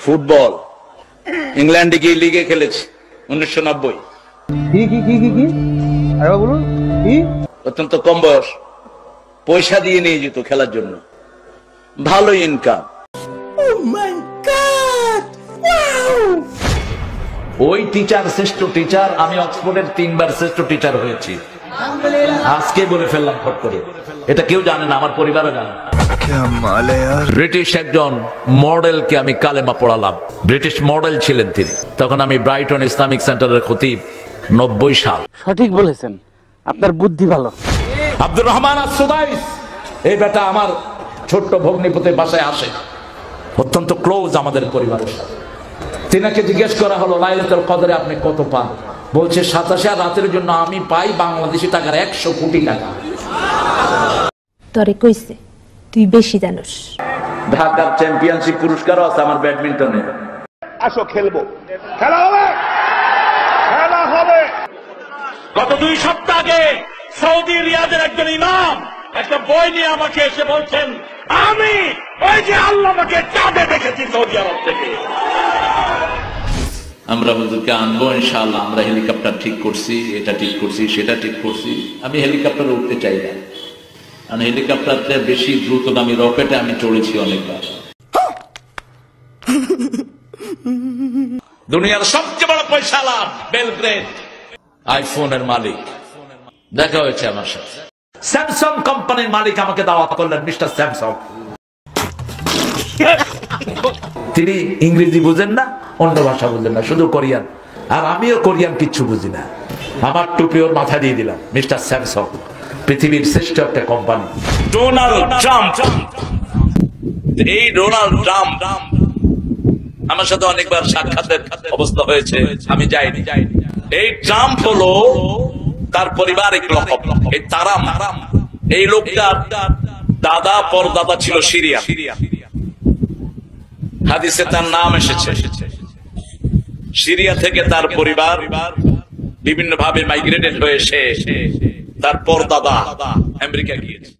Football ইংল্যান্ডে গিয়ে লিগে খেলেছি 1990। কি আরে বলুন কি? অত্যন্ত কম বয়স, পয়সা দিয়ে নিয়ে যেত খেলার জন্য, ভালো ইনকাম। ওই টিচার শ্রেষ্ঠ টিচার, আমি অক্সফোর্ডের 3 বার শ্রেষ্ঠ টিচার হয়েছি। আজকে বলে ফেললাম ফট করে, এটা কেউ জানে না, আমার পরিবারও জানে না। ব্রিটিশ একজন মডেলকে আমি কালেমা পড়ালাম, ব্রিটিশ মডেল ছিলেন তিনি। তখন আমি ব্রাইটন ইসলামিক সেন্টারের খতিব, 90 সাল। সঠিক বলেছেন, আপনার বুদ্ধি ভালো। আব্দুর রহমান আস-সুদাইস, এই বেটা আমার ছোট্ট ভগ্নিপতির বাসায় আসে, অত্যন্ত ক্লোজ আমাদের পরিবারের সাথে। তিনাকে জিজ্ঞেস করা হলো লাইলাতুল কদরে আপনি কত পান? বলছে 27 রাতের জন্য আমি পাই বাংলাদেশি টাকার 100 কোটি টাকা। তরে কইছে তুই বেশি জানোস। ঢাকার চ্যাম্পিয়নশিপ পুরস্কারও আছে আমার ব্যাডমিন্টনে। আসো খেলবো, খেলা হবে, খেলা হবে। গত 2 সপ্তাহ আগে সৌদি রিয়াদের একজন ইমাম একটা বই নিয়ে আমাকে এসে বলছেন, আমি ওই যে আল্লাহকে চাঁদে দেখেছি সৌদি আরব থেকে। আমরা হুজুরকে আনবো ইনশাআল্লাহ। আমরা হেলিকপ্টার ঠিক করছি, এটা ঠিক করছি, সেটা ঠিক করছি। আমি হেলিকপ্টারে উঠতে চাই না, কারণ হেলিকপ্টারটা বেশি দ্রুতগামী, রকেটে আমি চড়েছি অনেকবার। দুনিয়ার সবচেয়ে বড় পয়সালা বেলগ্রেড আইফোনের মালিক দেখা হয়েছে আমার সাথে। স্যামসাং কোম্পানির মালিক আমাকে দাওয়াত করলেন, মিস্টার স্যামসাং। তিনি ইংরেজি বুঝেন না, অন্য ভাষা বুঝেন না, শুধু কোরিয়ান। আর আমিও কোরিয়ান কিচ্ছু বুঝি না। আমার টুপি ওর মাথা দিয়ে দিলাম, মিস্টার স্যামসাং পৃথিবীর শ্রেষ্ঠ একটা কোম্পানি। ডোনাল্ড ট্রাম্প, এই ডোনাল্ড ট্রাম্প আমার সাথে অনেকবার সাক্ষাতের অবস্থা হয়েছে, আমি যাইনি। এই ট্রাম্প হলো তার পারিবারিক লকব, এই তারাম। এই লোকটার দাদা পরদাদা ছিল সিরিয়া, হাদিসে তার নাম এসেছে। সিরিয়া থেকে তার পরিবার বিভিন্ন ভাবে মাইগ্রেটেড হয়ে তার পরদাদা আমেরিকা গিয়েছে।